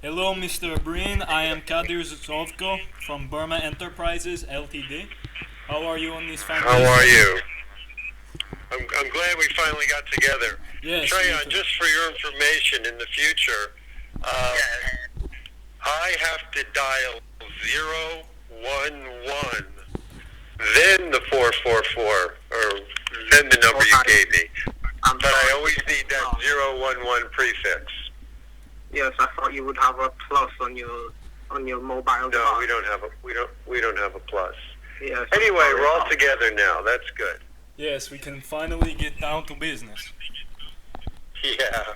Hello, Mr. Breen. I am Kadir Zovko from Burma Enterprises Ltd. How are you on this fine How day, are sir? you? I'm glad we finally got together. Yes, me Treyon, too. just for your information in the future, I have to dial 011, then the 444, or then the number you gave me. I'm But I sorry. always need that 011 prefix. Yes, I thought you would have a plus on your mobile device. No, we don't have a plus. Yes. Anyway, Sorry. we're all together now. That's good. Yes, we can finally get down to business. Yeah.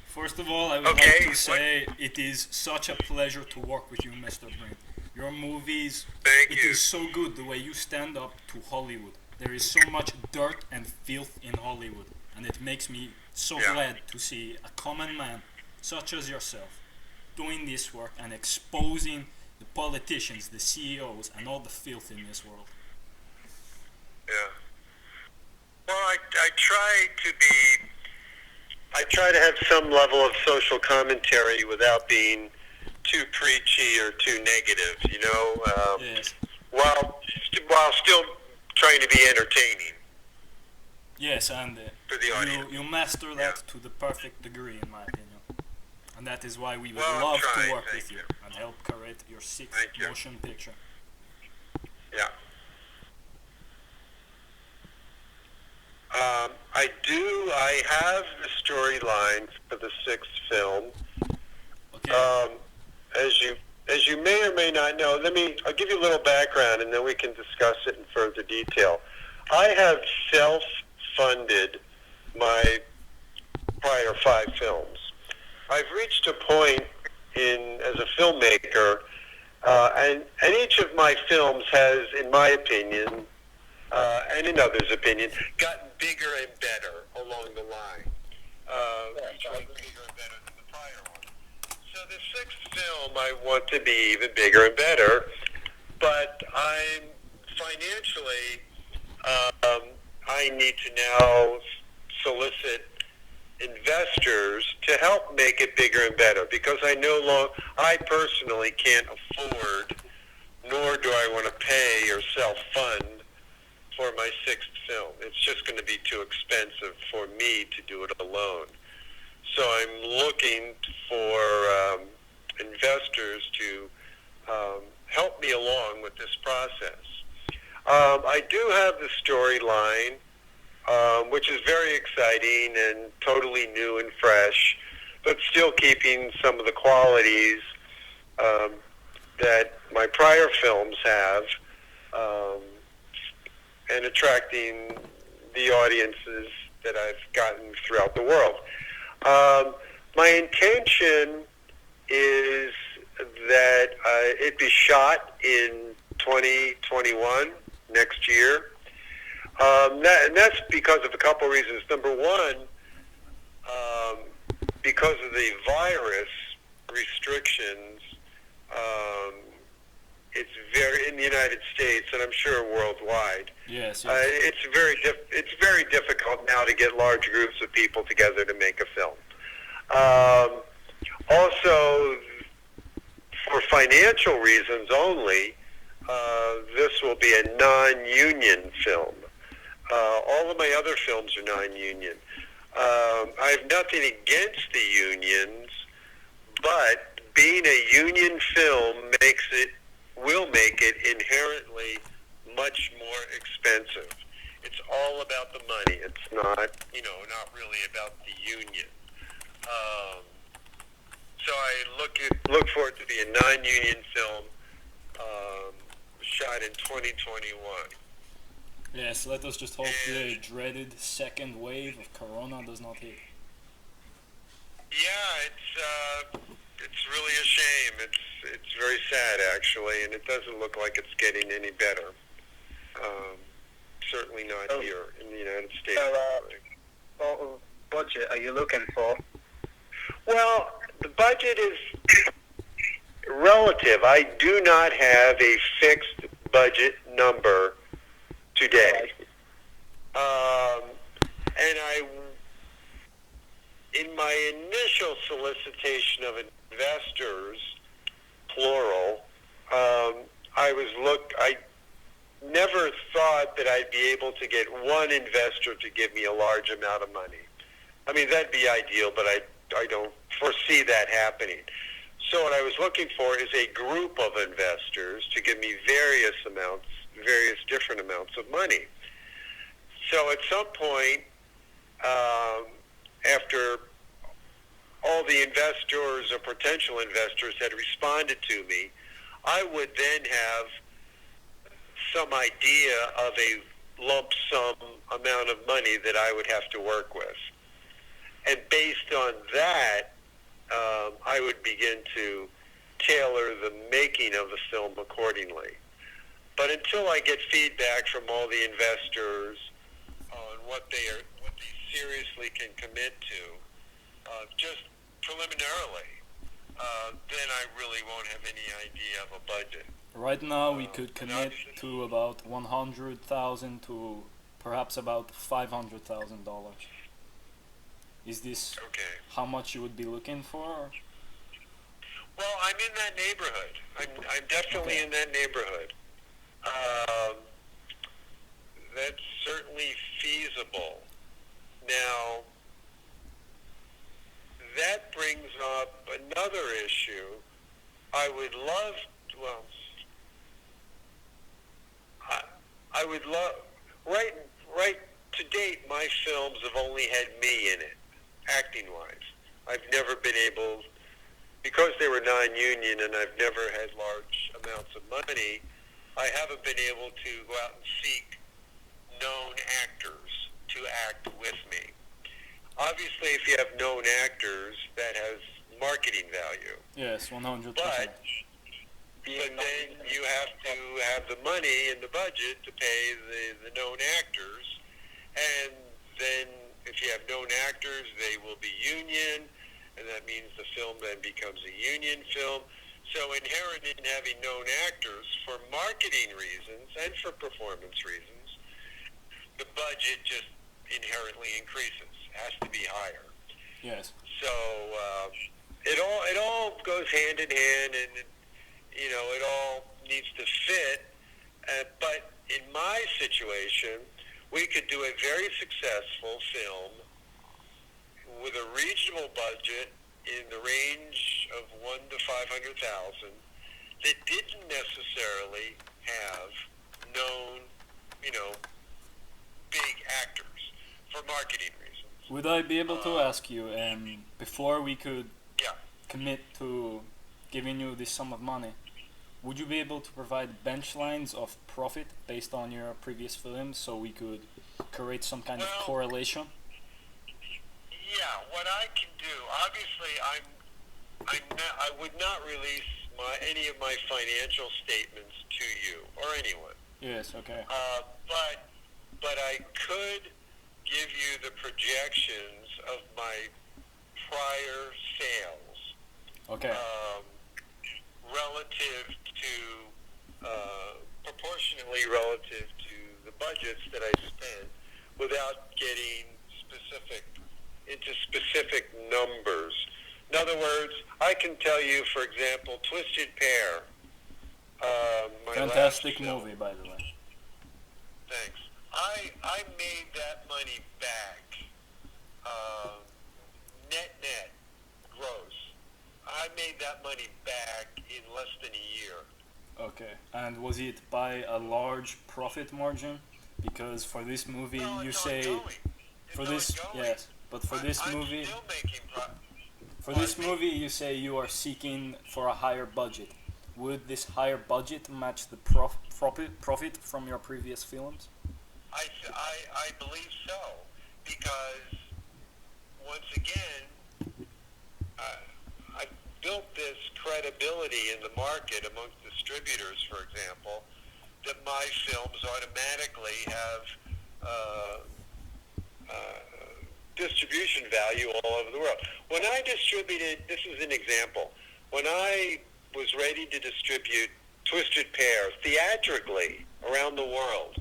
First of all, I would Okay, like to say it is such a pleasure to work with you, Mr. Breen. Your movies, Thank it you. is so good the way you stand up to Hollywood. There is so much dirt and filth in Hollywood, and it makes me so Yeah. glad to see a common man such as yourself doing this work and exposing the politicians, the CEOs, and all the filth in this world. Yeah. Well, I try to have some level of social commentary without being too preachy or too negative, Yes. while still trying to be entertaining Yes, and for the audience. you master that Yeah. to the perfect degree, in my opinion. And that is why we would Well, I'm love trying, to work thank with you you. and help create your sixth Thank you. motion picture. Yeah. I have the storyline for the sixth film. Okay. As you may or may not know, I'll give you a little background and then we can discuss it in further detail. I have self-funded my prior 5 films. I've reached a point as a filmmaker, and each of my films has, in my opinion, and in others' opinion, gotten bigger and better along the line. Each one bigger and better than the prior one. So the sixth film, I want to be even bigger and better, but I'm financially, I need to now solicit investors to help make it bigger and better because I personally can't afford, nor do I want to pay or self-fund for my sixth film. It's just going to be too expensive for me to do it alone. So I'm looking for investors to help me along with this process. I do have the storyline, which is very exciting and totally new and fresh, but still keeping some of the qualities that my prior films have, and attracting the audiences that I've gotten throughout the world. My intention is that it be shot in 2021, next year. And that's because of a couple of reasons. Number one, because of the virus restrictions, it's very in the United States, and I'm sure worldwide. Yes. It's very difficult now to get large groups of people together to make a film. Also, for financial reasons only, this will be a non-union film. All of my other films are non-union. I have nothing against the unions, but being a union film will make it inherently much more expensive. It's all about the money. It's not really about the union. So I look for it to be a non-union film, shot in 2021. Yes, let us just hope the dreaded second wave of Corona does not hit. Yeah, it's really a shame. It's very sad actually, and it doesn't look like it's getting any better. Certainly not here in the United States. What budget are you looking for? Well, the budget is relative. I do not have a fixed budget number today. And in my initial solicitation of investors, plural, I never thought that I'd be able to get one investor to give me a large amount of money. I mean, that'd be ideal, but I don't foresee that happening. So what I was looking for is a group of investors to give me various different amounts of money. So at some point, after all the investors or potential investors had responded to me, I would then have some idea of a lump sum amount of money that I would have to work with. And based on that, I would begin to tailor the making of the film accordingly. But until I get feedback from all the investors on what they seriously can commit to, just preliminarily, then I really won't have any idea of a budget. Right now, we could commit to about 100,000 to perhaps about $500,000. Is this Okay. how much you would be looking for? Well, I'm in that neighborhood. I'm definitely Okay. in that neighborhood. That's certainly feasible. Now, that brings up another issue. I would love, well, I would love, right to date, my films have only had me in it, acting-wise. I've never been able, because they were non-union and I've never had large amounts of money, I haven't been able to go out and seek known actors to act with me. Obviously, if you have known actors, that has marketing value. Yes, 100%. But then you have to have the money and the budget to pay the known actors. And then if you have known actors, they will be union, and that means the film then becomes a union film. So inherent in having known actors, for marketing reasons and for performance reasons, the budget just inherently increases, has to be higher. Yes. So it all goes hand in hand, and it all needs to fit. But in my situation, we could do a very successful film with a reasonable budget in the range of 1 to 500,000 that didn't necessarily have known, big actors for marketing reasons. Would I be able to ask you, before we could Yeah. commit to giving you this sum of money, would you be able to provide bench lines of profit based on your previous films so we could create some kind of Well, correlation? Yeah, what I can do, obviously, I would not release any of my financial statements to you or anyone. Yes, okay. But I could give you the projections of my prior sales. Okay. Relative to, proportionately relative to the budgets that I spent, without getting into specific numbers. In other words, I can tell you, for example, Twisted Pair. My Fantastic last film, movie, by the way. Thanks. I made that money back, net gross. I made that money back in less than a year. Okay. And was it by a large profit margin? Because for this movie, No, you it's say ongoing. for It's this ongoing. yes, but for this I'm movie, still making for this movie, you say you are seeking for a higher budget. Would this higher budget match the profit from your previous films? I believe so, because once again, I built this credibility in the market amongst distributors, for example, that my films automatically have distribution value all over the world. When I distributed, this is an example, when I was ready to distribute Twisted Pair theatrically around the world,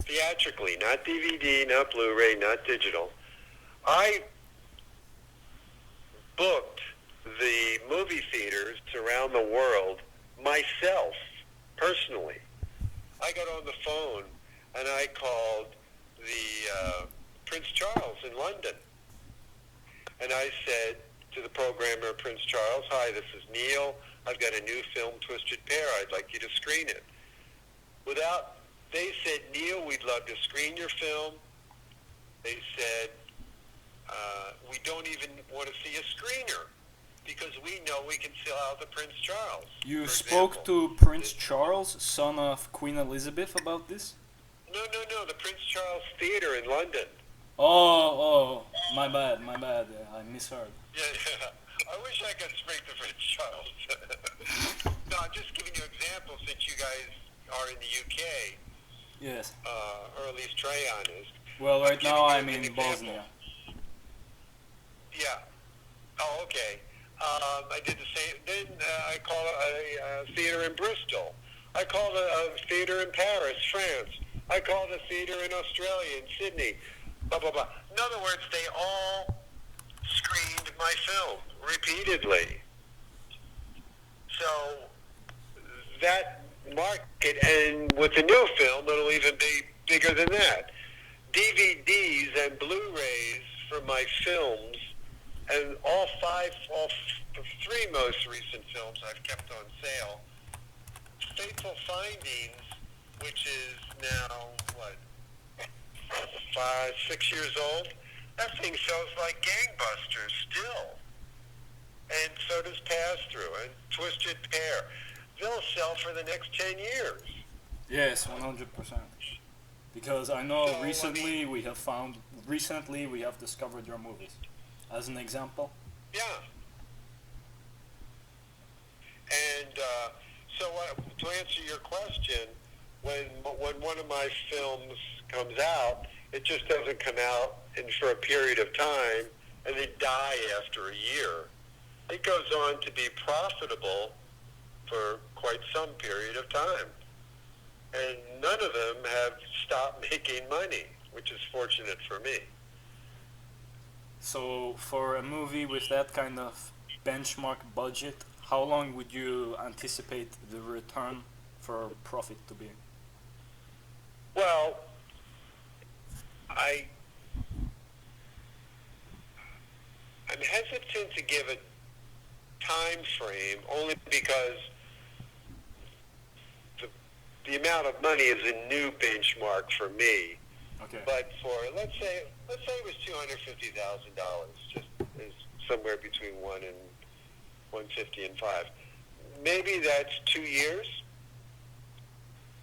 theatrically, not DVD, not Blu-ray, not digital, I around the world myself, personally. I got on the phone and I called the Prince Charles in London. And I said to the programmer, Prince Charles, "Hi, this is Neil. I've got a new film, Twisted Pair. I'd like you to screen it." They said, "Neil, we'd love to screen your film." They said, "We don't even want to see a screener because we know we can sell out the Prince Charles." You for spoke example. to Prince Charles, son of Queen Elizabeth, about this? No, the Prince Charles Theatre in London. Oh, my bad. I misheard. Yeah. I wish I could speak to Prince Charles. No, I'm just giving you an example since you guys are in the UK, Yes. or at least Trayon is. Well, right giving now you I'm an in example. Bosnia. Yeah. Oh, okay. I did the same. Then I called a theater in Bristol. I called a theater in Paris, France. I called a theater in Australia, in Sydney. Blah, blah, blah. In other words, they all screened my film repeatedly. So that market, and with the new film, it'll even be bigger than that. DVDs and Blu-rays for my films, and all three most recent films I've kept on sale. Fateful Findings, which is now, 6 years old, that thing sells like gangbusters still. And so does Pass Through and Twisted Pair. They'll sell for the next 10 years. Yes, 100%. Because I know So, recently we have discovered your movies. As an example. Yeah. And to answer your question, when one of my films comes out, it just doesn't come out for a period of time, and they die after a year. It goes on to be profitable for quite some period of time. And none of them have stopped making money, which is fortunate for me. So for a movie with that kind of benchmark budget, how long would you anticipate the return for profit to be? Well, I'm hesitant to give a time frame only because the amount of money is a new benchmark for me. Okay. But for let's say it was $250,000, just is somewhere between $150 and $5. Maybe that's 2 years.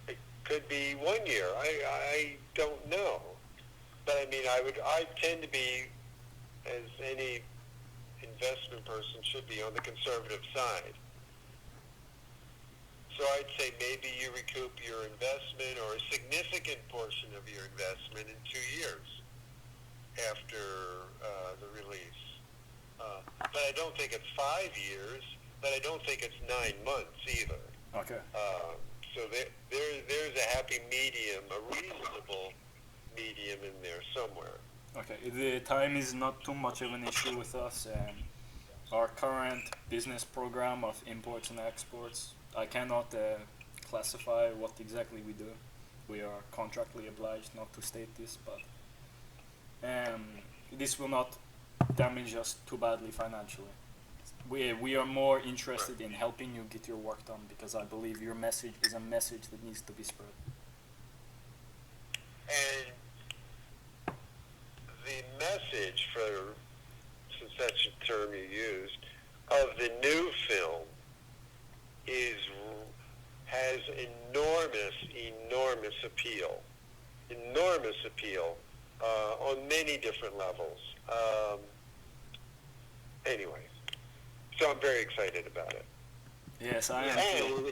It could be 1 year. I don't know. But I mean, I tend to be, as any investment person should be, on the conservative side. So I'd say maybe you recoup your investment or a significant portion of your investment in 2 years after the release. But I don't think it's 5 years, but I don't think it's 9 months either. Okay. So there's a happy medium, a reasonable medium in there somewhere. Okay. The time is not too much of an issue with us. Our current business program of imports and exports, I cannot classify what exactly we do. We are contractually obliged not to state this, but this will not damage us too badly financially. We are more interested in helping you get your work done because I believe your message is a message that needs to be spread. And the message, since that's the term you used, of the new film has enormous appeal. Enormous appeal on many different levels. Anyway, so I'm very excited about it. Yes, I am. And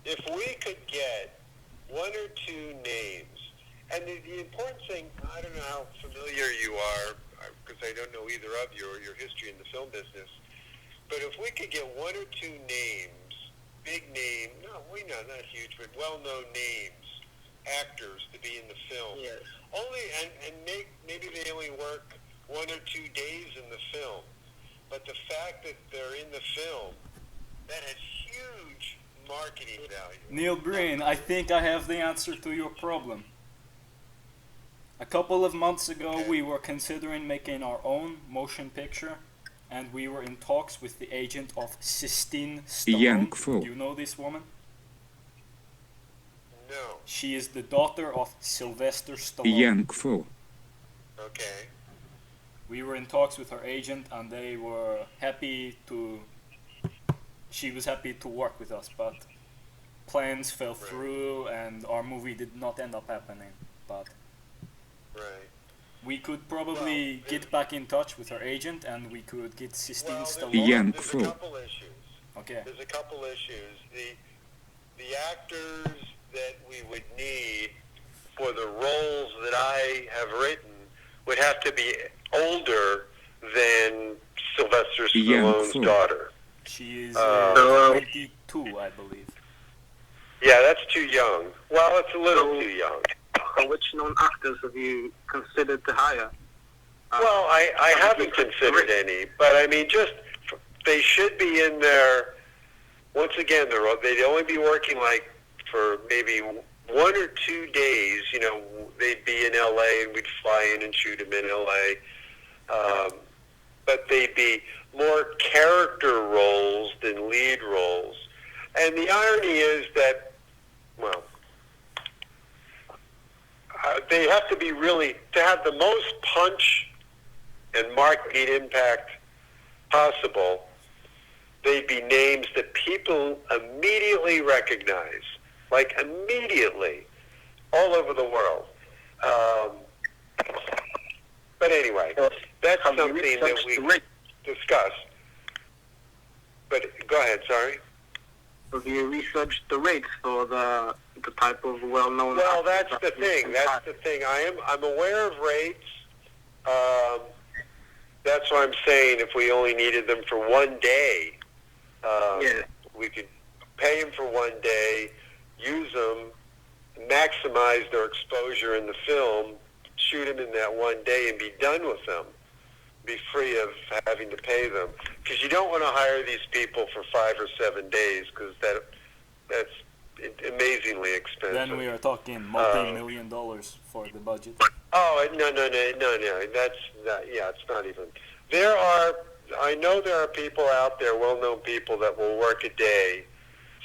if we could get 1 or 2 names, and the important thing, I don't know how familiar you are, because I don't know either of you or your history in the film business, but if we could get 1 or 2 names, big name, not huge, but well-known names, actors to be in the film. Yes. Maybe they only work 1 or 2 days in the film, but the fact that they're in the film That has huge marketing value. Neil Breen, I think I have the answer to your problem. A couple of months ago, Okay. we were considering making our own motion picture, and we were in talks with the agent of Sistine Stallone. YANGFO. You know this woman? No. She is the daughter of Sylvester Stallone. YANGFO. Okay. We were in talks with her agent, and they were happy to. She was happy to work with us, but plans fell through, and our movie did not end up happening. But Right. we could probably Well, get back in touch with her agent, and we could get Sistine Well, Stallone. there's a couple issues. Okay. There's a couple issues. The actors that we would need for the roles that I have written would have to be older than Sylvester Stallone's YANGFO. daughter. She is So, 22, I believe. Yeah, that's too young. Well, it's a little too young. which known actors have you considered to hire? Well, I haven't considered any, but I mean, just they should be in there. Once again, they'd only be working like for maybe 1 or 2 days. You know, they'd be in L.A. and we'd fly in and shoot them in L.A. But they'd be more character roles than lead roles. And the irony is that, well, they have to be really, to have the most punch and marketing impact possible, they'd be names that people immediately recognize, like immediately, all over the world. But anyway, that's Have you something that researched we the rate? discussed. But go ahead, sorry. Have you researched the rates for the type of well-known? Well, that's actors the that you thing. can That's hire? the thing. I'm aware of rates. That's why I'm saying if we only needed them for 1 day, Yeah. we could pay them for 1 day, use them, maximize their exposure in the film, shoot them in that 1 day, and be done with them. Be free of having to pay them, because you don't want to hire these people for 5 or 7 days, because that's amazingly expensive. Then we are talking multi-million dollars for the budget. Oh, no. That's not, yeah, it's not even. I know there are people out there, well-known people, that will work a day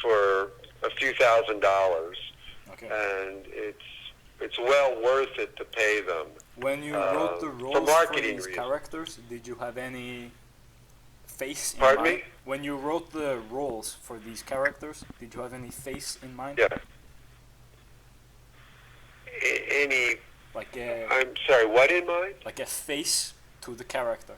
for a few $1,000s, Okay. and it's well worth it to pay them. When you wrote the for roles for marketing these reasons. characters, did you have any face in Pardon mind? me? When you wrote the roles for these characters, did you have any face in mind? Yeah. Any? Like I'm sorry. What in mind? a face to the character.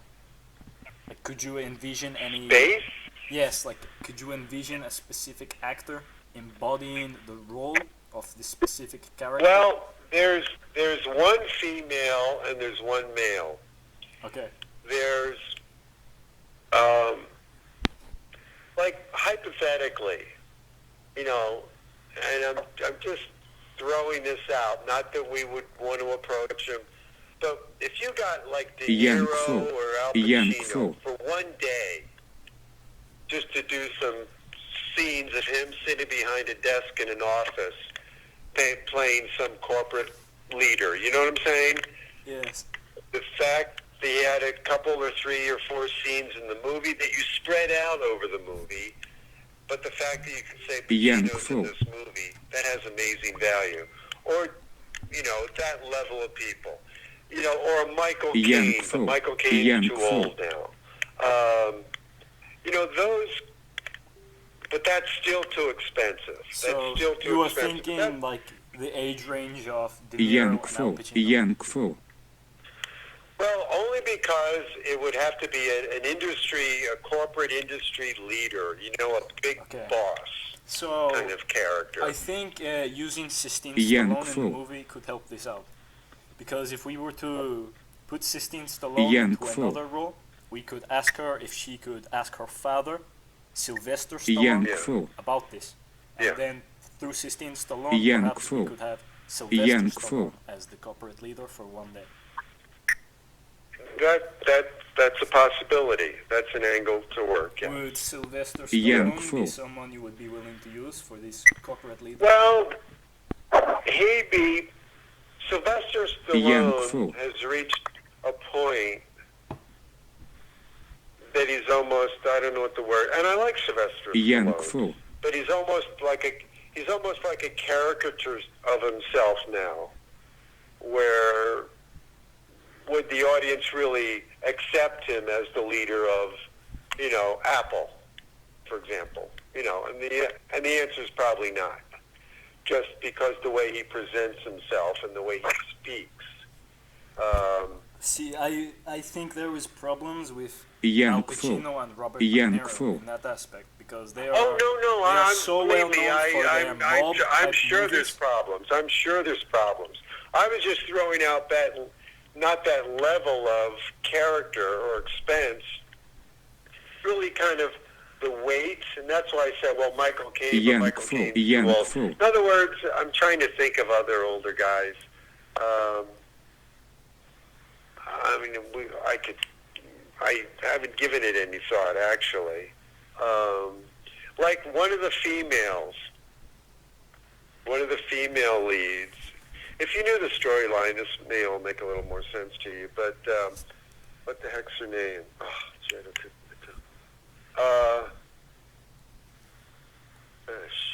Like, could you envision any? Base? Yes. Like, could you envision a specific actor embodying the role of this specific character? Well, there's one female and there's one male. Okay. There's like hypothetically, you know, and I'm just throwing this out. Not that we would want to approach him, but if you got like De Niro YANGFO. or Al YANGFO. Pacino for 1 day, just to do some scenes of him sitting behind a desk in an office, playing some corporate leader. You know what I'm saying? Yes. The fact that he had a couple or 3 or 4 scenes in the movie that you spread out over the movie, but the fact that you can say Pacino's in YANGFO. this movie, that has amazing value. Or, you know, that level of people. You know, or a Michael Caine, but YANGFO. Michael Caine is too YANGFO. old now. You know, those, but that's still too expensive. So That's still too you were expensive. thinking like the age range of De Niro and Al YANGFO. Pacino. YANGFO. Well, only because it would have to be an industry, a corporate industry leader, you know, a big Okay. boss So kind of character. I think using Sistine Stallone in the YANGFO. movie could help this out. Because if we were to put Sistine Stallone into YANGFO. another role, we could ask her if she could ask her father, Sylvester Stallone, YANGFO. about this. And Yeah. then through Sistine Stallone, perhaps we YANGFO. could have Sylvester YANGFO. Stallone as the corporate leader for 1 day. That that's a possibility. That's an angle to work. Yeah. Would Sylvester Stallone be YANGFO. someone you would be willing to use for this corporate leader? Well, Sylvester Stallone YANGFO. has reached a point that he's almost, I don't know what the word, and I like Sylvester Stallone, YANGFO. but he's almost like a caricature of himself now, where would the audience really accept him as the leader of, Apple, for example, and the answer is probably not, just because the way he presents himself and the way he speaks. See, I think there is problems with Al YANGFO. Pacino and Robert De Niro YANGFO. in that aspect because they are. Oh no! They are so well known for their mob I'm type sure movies. there's problems. I'm sure there's problems. I was just throwing out not that level of character or expense, really kind of the weight, and that's why I said, well, Michael Caine, but Michael Caine. YANGFO. In other words, I'm trying to think of other older guys. I haven't given it any thought, actually. Like one of the female leads. If you knew the storyline, this may all make a little more sense to you. But what the heck's her name?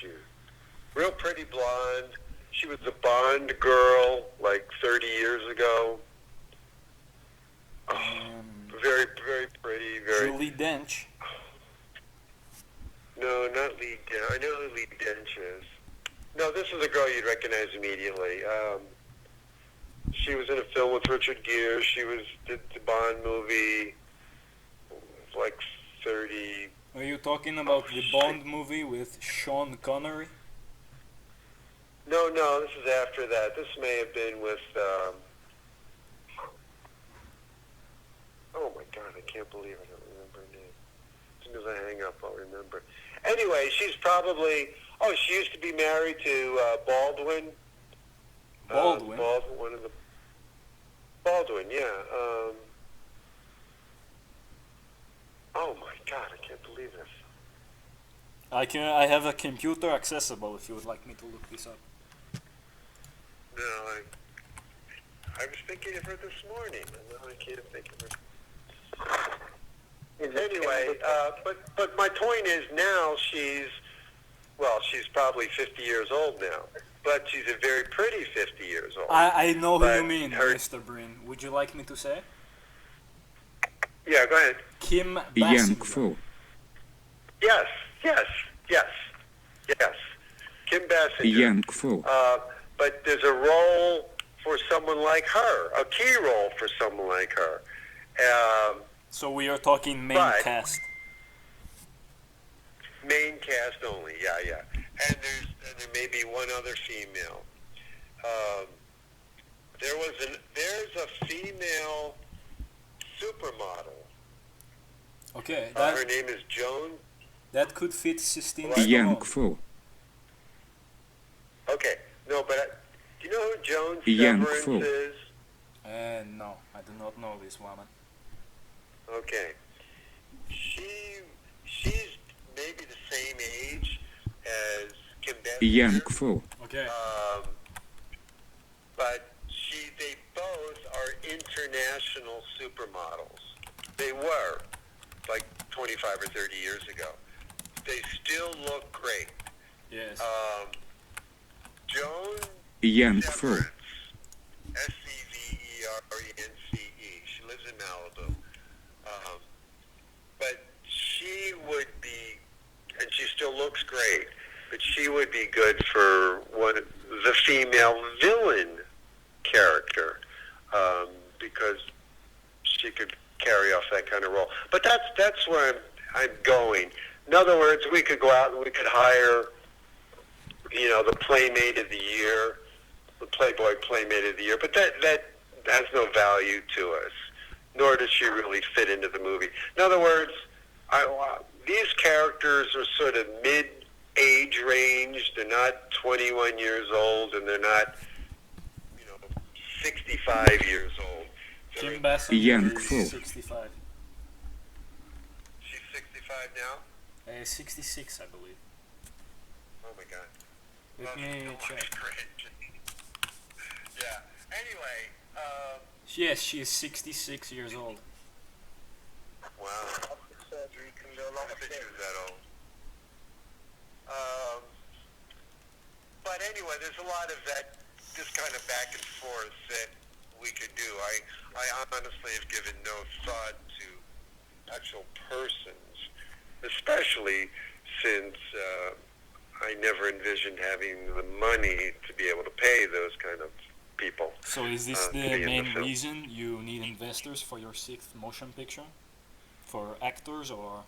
Shoot. Real pretty blonde. She was a Bond girl like 30 years ago. Very, very pretty. Julie Dench. No, not Lee Dench. I know who Lee Dench is. No, this is a girl you'd recognize immediately. She was in a film with Richard Gere. She did the Bond movie, like 30. Are you talking about the Bond movie with Sean Connery? No, this is after that. This may have been with. Oh my God, I can't believe I don't remember her name. As soon as I hang up, I'll remember. Anyway, she's probably. Oh, she used to be married to Baldwin. Baldwin? One of the. Baldwin, yeah. Oh my God, I can't believe this. I have a computer accessible if you would like me to look this up. No, I was thinking of her this morning, and now I can't think of her. Anyway, but my point is now she's probably 50 years old now, but she's a very pretty 50 years old. I know who But you mean, her- Mr. Breen. Would you like me to say? Yeah, go ahead. Kim Basinger. YANGFO. Yes. Kim Basinger. YANGFO. But there's a role for someone like her, a key role for someone like her. So we are talking main But- cast. Main cast only, yeah. And there may be one other female. There's a female supermodel. Okay, Her name is Joan. that could fit Sistine. YANGFO. Okay, no, but do you know who Joan YANGFO. Severance is? No, I do not know this woman. Okay, she's maybe the same age as Kim Basinger. YANGFO. Okay. But they both are international supermodels. They were, like 25 or 30 years ago. They still look great. Yes. Joan YANGFO. Severance, Severence. She lives in Malibu. But she would be, and she still looks great, but she would be good for the female villain character, because she could carry off that kind of role. But that's where I'm going. In other words, we could go out and we could hire, the Playmate of the Year, the Playboy Playmate of the Year, but that has no value to us, nor does she really fit into the movie. In other words, these characters are sort of mid-age range. They're not 21 years old, and they're not, 65 years old. Kim Basinger YANGFO. is 65. 65 now? 66, I believe. Oh my God. Let Well, me still check. great. Yeah. Anyway, Yes, she is 66 years old. wow. After surgery can go a I lot didn't think she quicker. was that old. Um, but anyway, there's a lot of that, this kind of back and forth that we could do. I honestly have given no thought to actual persons, especially since I never envisioned having the money to be able to pay those kind of people. So is this To the be in the main film. reason you need investors for your sixth motion picture? For actors, or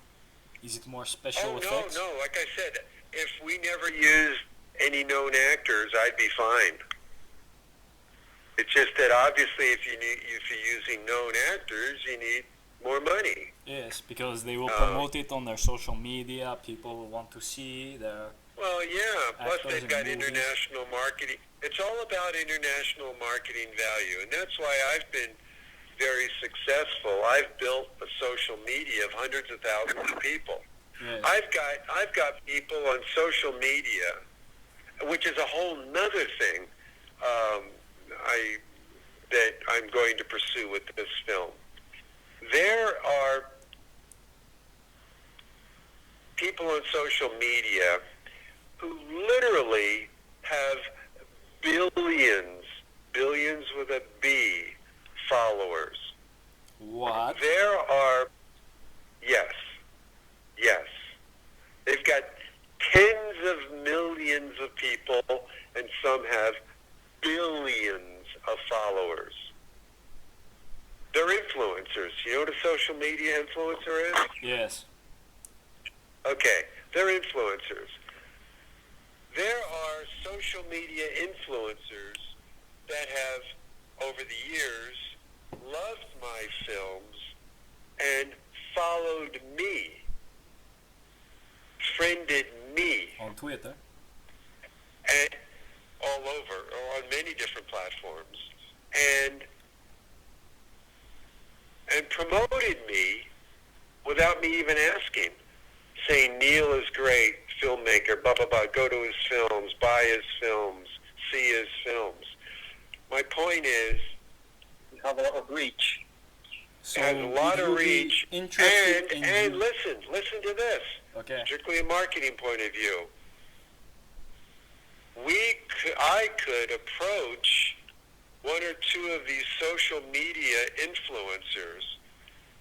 is it more special Oh, effects? no. Like I said, if we never used any known actors, I'd be fine. It's just that obviously if you're using known actors, you need more money. Yes, because they will Um, promote it on their social media. People will want to see their. Well, yeah. Plus, Actors they've in got movies. international marketing. It's all about international marketing value, and that's why I've been very successful. I've built a social media of hundreds of thousands of people. Yes. I've got people on social media, which is a whole nother thing. That I'm going to pursue with this film. There are people on social media who literally have billions with a B, followers. What? There are, yes. They've got tens of millions of people, and some have billions of followers. They're influencers. You know what a social media influencer is? Yes. Okay, they're influencers. There are social media influencers that have, over the years, loved my films and followed me, friended me, On Twitter. and all over, or on many different platforms, and promoted me without me even asking, saying Neil is great, filmmaker, blah, blah, blah, go to his films, buy his films, see his films. My point is, You have a lot of reach. So it has a lot would of you be reach, interested in and you- listen to this, Okay. strictly a marketing point of view. I could approach one or two of these social media influencers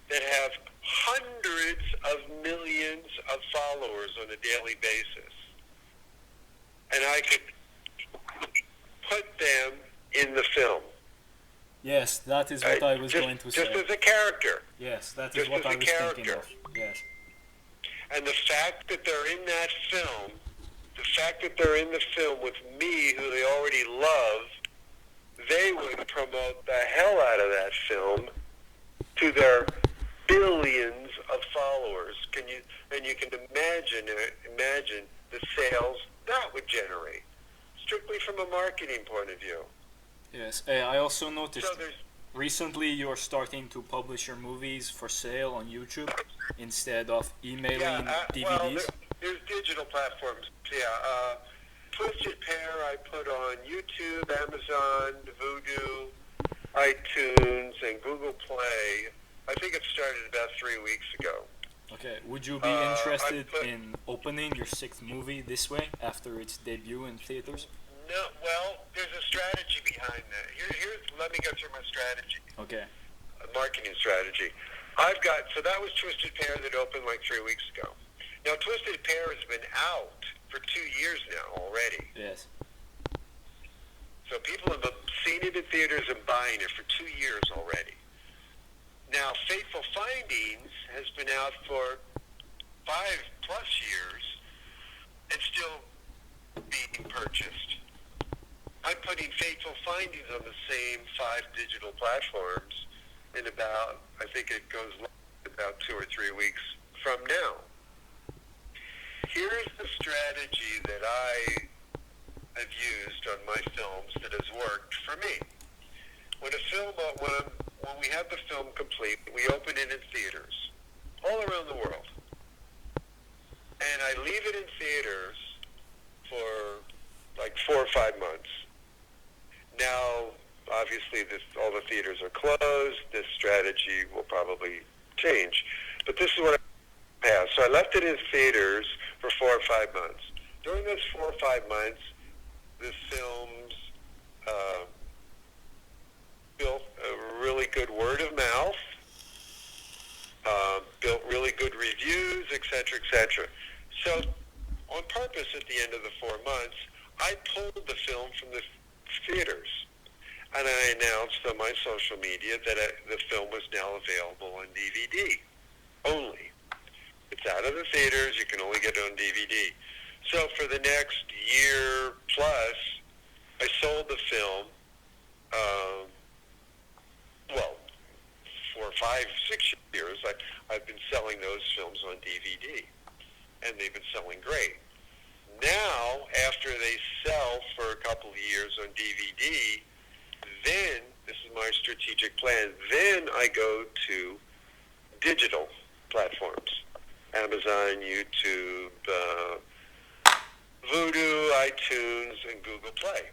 that have hundreds of millions of followers on a daily basis. And I could put them in the film. Yes, that is what I was going to Just say. as a character. Yes, that is just what as I a was thinking character. of. Yes. And the fact that they're in that film, the fact that they're in the film with me, who they already love, they would promote the hell out of that film to their billions of followers. You can imagine the sales that would generate, strictly from a marketing point of view. Yes. I also noticed So there's recently you're starting to publish your movies for sale on YouTube instead of emailing DVDs. there's digital platforms. Yeah, Twisted Pair I put on YouTube, Amazon, Vudu, iTunes, and Google Play. I think it started about 3 weeks ago. Okay. Would you be interested in opening your sixth movie this way after its debut in theaters? No, well, there's a strategy behind that. Let me go through my strategy. Okay. A marketing strategy. So that was Twisted Pair that opened like 3 weeks ago. Now, Twisted Pair has been out for 2 years now already. Yes. So people have seen it in theaters and buying it for 2 years already. Now, Fateful Findings has been out for 5+ years and still being purchased. I'm putting Fateful Findings on the same 5 digital platforms in about, I think it goes live about 2 or 3 weeks from now. Here's the strategy that I have used on my films that has worked for me. When we have the film complete, we open it in theaters all around the world. leave it in theaters for like 4 or 5 months. Now, obviously, all the theaters are closed. This strategy will probably change. But this is what I passed. So I left it in theaters for 4 or 5 months. During those 4 or 5 months, the films built a really good word of mouth, built really good reviews, etc., etc. So, on purpose, at the end of the 4 months, I pulled the film from the theaters, and I announced on my social media that the film was now available on DVD only. It's out of the theaters. You can only get it on DVD. So for the next year plus, I sold the film, well, 4, 5, 6 years, I've been selling those films on DVD, and they've been selling great. Now, after they sell for a couple of years on DVD, then, this is my strategic plan, then I go to digital platforms. Amazon, YouTube, Vudu, iTunes, and Google Play.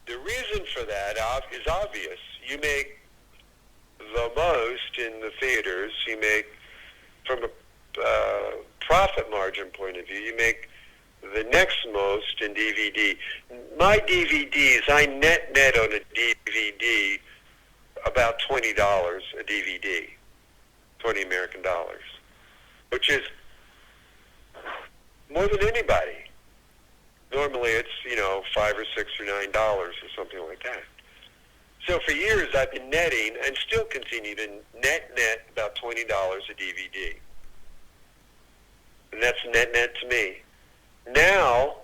The reason for that is obvious. You make the most in the theaters. You make, from a profit margin point of view, you make the next most in DVD. My DVDs, I net on a DVD about $20 a DVD, 20 American dollars, which is more than anybody. Normally it's, $5 or $6 or $9 or something like that. So for years I've been netting and still continue to net about $20 a DVD. And that's net to me. Now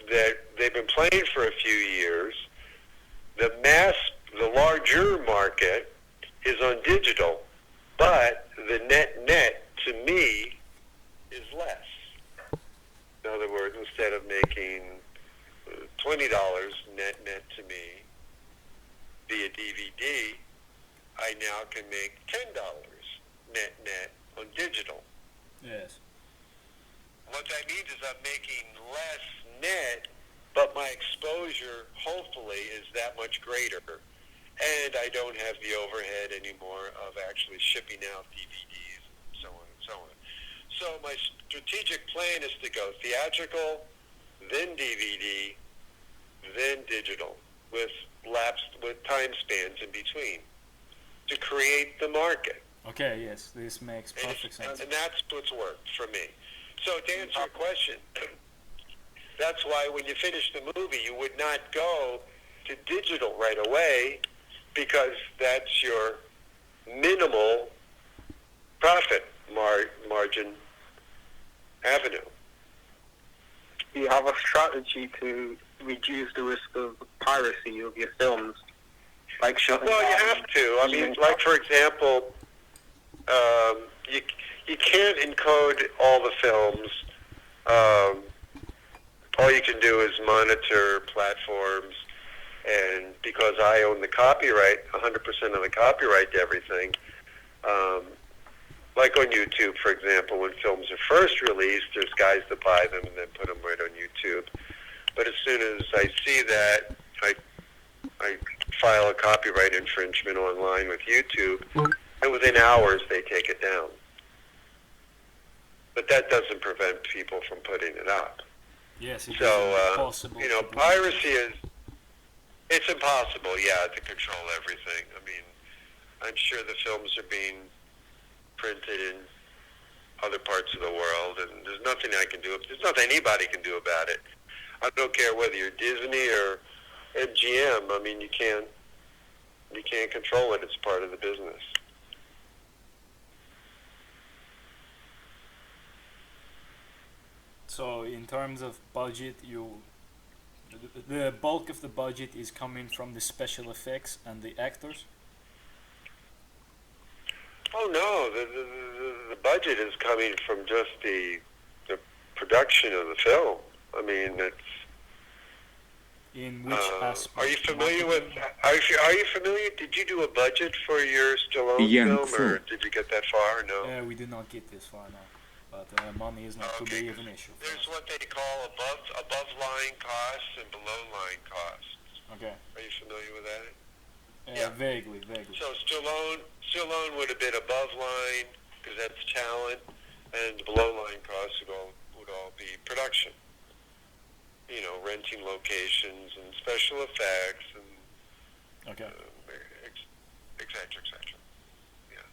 that they've been playing for a few years, the larger market is on digital, but the net to me is less. In other words, instead of making $20 net to me via DVD, I now can make $10 net on digital. Yes. What that means is I'm making less net, but my exposure, hopefully, is that much greater. And I don't have the overhead anymore of actually shipping out DVDs and so on and so on. So my strategic plan is to go theatrical, then DVD, then digital, with time spans in between, to create the market. Okay, yes, this makes perfect sense. And that's what's worked for me. So to answer your question, that's why when you finish the movie, you would not go to digital right away, because that's your minimal profit margin avenue. Do you have a strategy to reduce the risk of piracy of your films? Like shutting Well, you down have to. I mean, like, for example, you can't encode all the films. All you can do is monitor platforms, and because I own the copyright, 100% of the copyright to everything, like on YouTube, for example, when films are first released, there's guys that buy them and then put them right on YouTube. But as soon as I see that, I file a copyright infringement online with YouTube, and within hours they take it down. But that doesn't prevent people from putting it up. Yes, it is So, impossible. piracy it's impossible, to control everything. I mean, I'm sure the films are being printed in other parts of the world, and there's nothing I can do. There's nothing anybody can do about it. I don't care whether you're Disney or MGM. I mean, you can't control it. It's part of the business. So in terms of budget, the bulk of the budget is coming from the special effects and the actors? Oh no, the budget is coming from just the production of the film. I mean, it's. In which aspect? Are you familiar with? Are you familiar? Did you do a budget for your Stallone film, or did you get that far? Or no. We did not get this far now. but money is not too Okay, big of 'cause an issue for there's us. what they call above line costs and below line costs. Okay. Are you familiar with that? Yeah. Vaguely, vaguely. So Stallone would have been above line because that's talent, and the below line costs would all be production. You know, renting locations and special effects and Okay. et cetera, et cetera. Yeah.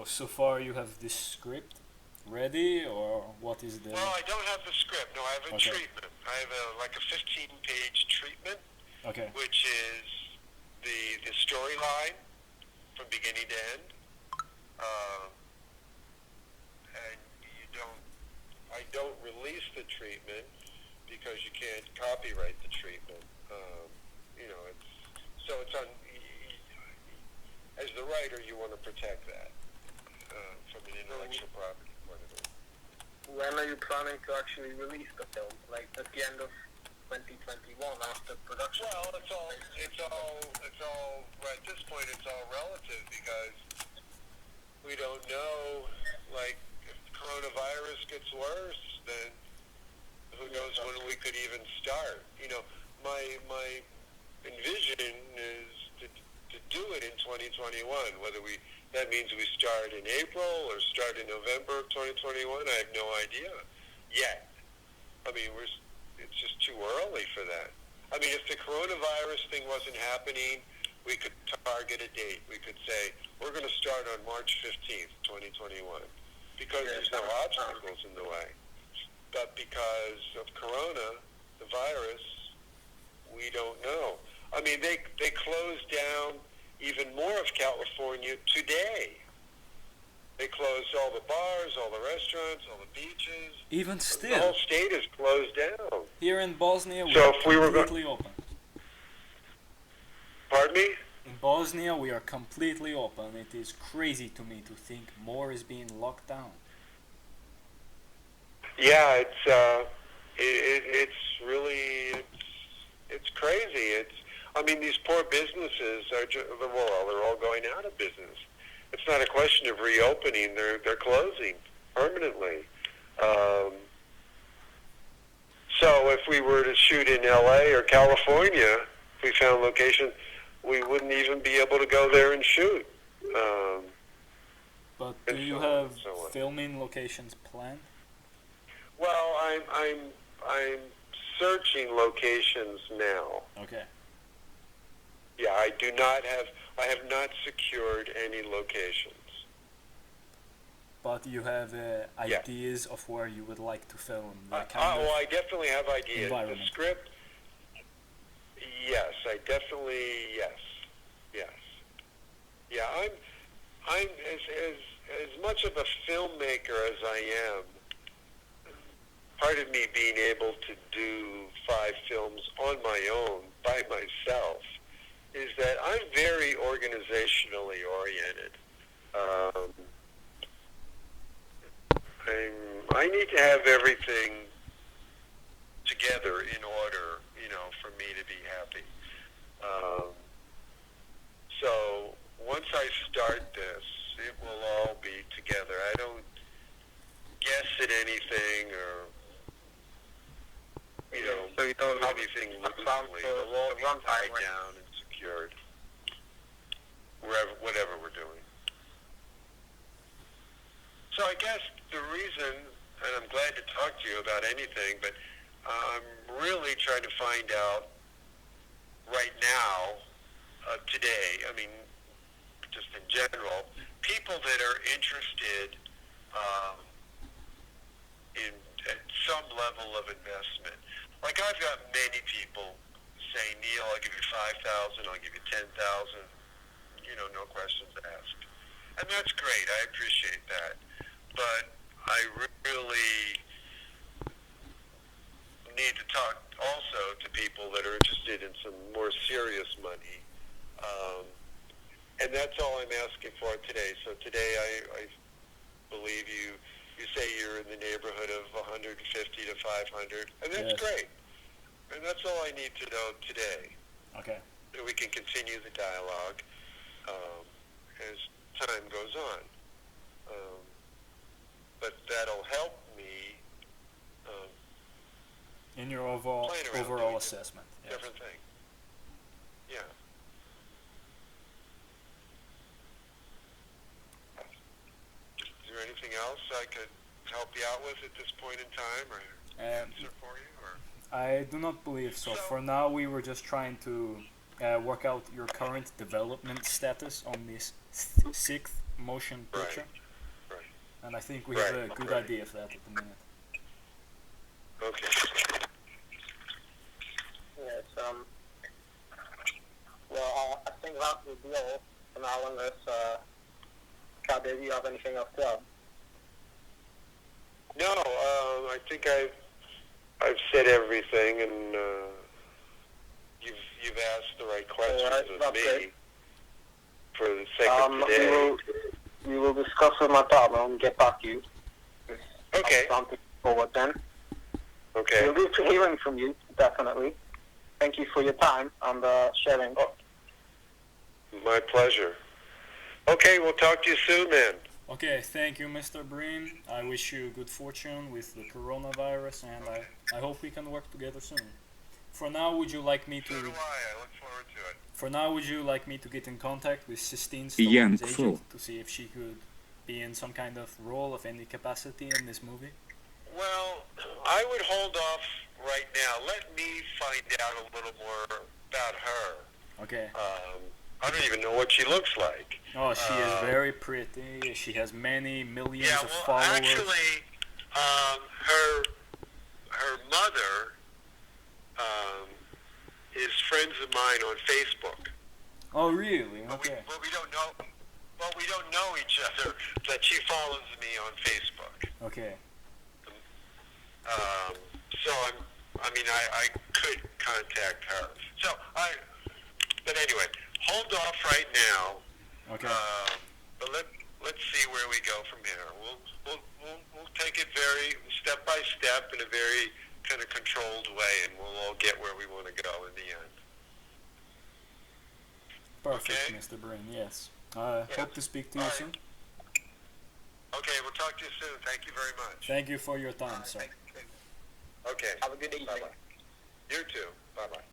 So far you have this script ready, or what is the? Well, I don't have the script. No, I have a Okay. treatment. I have like a 15-page treatment, Okay. which is the storyline from beginning to end. And I don't release the treatment because you can't copyright the treatment. You know, it's on. As the writer, you want to protect that from an intellectual property point of view. When are you planning to actually release the film? Like at the end of 2021 after production? Well, it's all right at this point. It's all relative because we don't know. Like, if coronavirus gets worse, then who knows when we could even start? You know, my envision is to do it in 2021. Whether that means we start in April or start in November of 2021, I have no idea yet. I mean, it's just too early for that. I mean, if the coronavirus thing wasn't happening, we could target a date. We could say, we're going to start on March 15th, 2021, because there's no obstacles in the way. But because of corona, the virus, we don't know. I mean, they closed down even more of California today. They closed all the bars, all the restaurants, all the beaches. Even The still, whole state is closed down. here in Bosnia we So are if we were completely open. Pardon me? In Bosnia we are completely open. It is crazy to me to think more is being locked down. Yeah, it's really it's crazy. I mean, these poor businesses they're all going out of business. It's not a question of reopening; they're closing permanently. So if we were to shoot in L.A. or California, if we found location, we wouldn't even be able to go there and shoot. But do you so have so on. filming locations planned? Well, I'm searching locations now. Okay. Yeah, I have not secured any locations. But you have Yeah. ideas of where you would like to film the kind Well, I of definitely have ideas. The environment. script, yes, yes. Yeah, I'm as much of a filmmaker as I am. Part of me being able to do 5 films on my own by myself is that I'm very organizationally oriented. I need to have everything together in order, for me to be happy. So once I start this, it will all be together. I don't guess at anything or, So you don't have anything a plan loosely. for It'll all the be runtime tied when- down and secured. Whatever we're doing. So I guess the reason, and I'm glad to talk to you about anything, but I'm really trying to find out right now, today, I mean, just in general, people that are interested in at some level of investment. Like I've got many people saying, Neil, I'll give you 5,000, I'll give you 10,000, no questions asked. And that's great, I appreciate that. But I really need to talk also to people that are interested in some more serious money. And that's all I'm asking for today. So today I believe you say you're in the neighborhood of 150 to 500, and that's Yes. great. And that's all I need to know today. Okay. That we can continue the dialogue as time goes on. assessment. Yes. different thing. Yeah. Is there anything else I could help you out with at this point in time, or answer for you, or? I do not believe so. For now, we were just trying to work out your current development status on this sixth motion picture. Right. And I think we have a good idea of that at the minute. Okay. Yes, well, I think that would be all for now, unless, Kade, do you have anything else to add? No, I think I've said everything, and you've asked the right questions of me great. for the sake of today. We will discuss with my partner and get back to you. Okay. Something forward then. Okay. We'll be hearing from you, definitely. Thank you for your time and sharing. My pleasure. Okay, we'll talk to you soon then. Okay, thank you, Mr. Breen. I wish you good fortune with the coronavirus, and I hope we can work together soon. For now, would you like me to? So do I. I look forward to it. For now, would you like me to get in contact with Sistine YANGFO agent to see if she could be in some kind of role of any capacity in this movie? Well, I would hold off right now. Let me find out a little more about her. Okay. I don't even know what she looks like. Oh, she is very pretty. She has many millions of well, followers. actually, her mother is friends of mine on Facebook. Oh, really? Okay. But we don't know. Well, we don't know each other. But she follows me on Facebook. Okay. So I could contact her. But anyway, hold off right now. Okay. But let's see where we go from here. We'll take it very step by step in a very kind of controlled way, and we'll all get where we want to go in the end. Perfect, Okay. Mr. Breen. Yes. Hope to speak to you soon. Okay, we'll talk to you soon. Thank you very much. Thank you for your time, sir. Okay. Have a good evening. Bye-bye. You too. Bye-bye.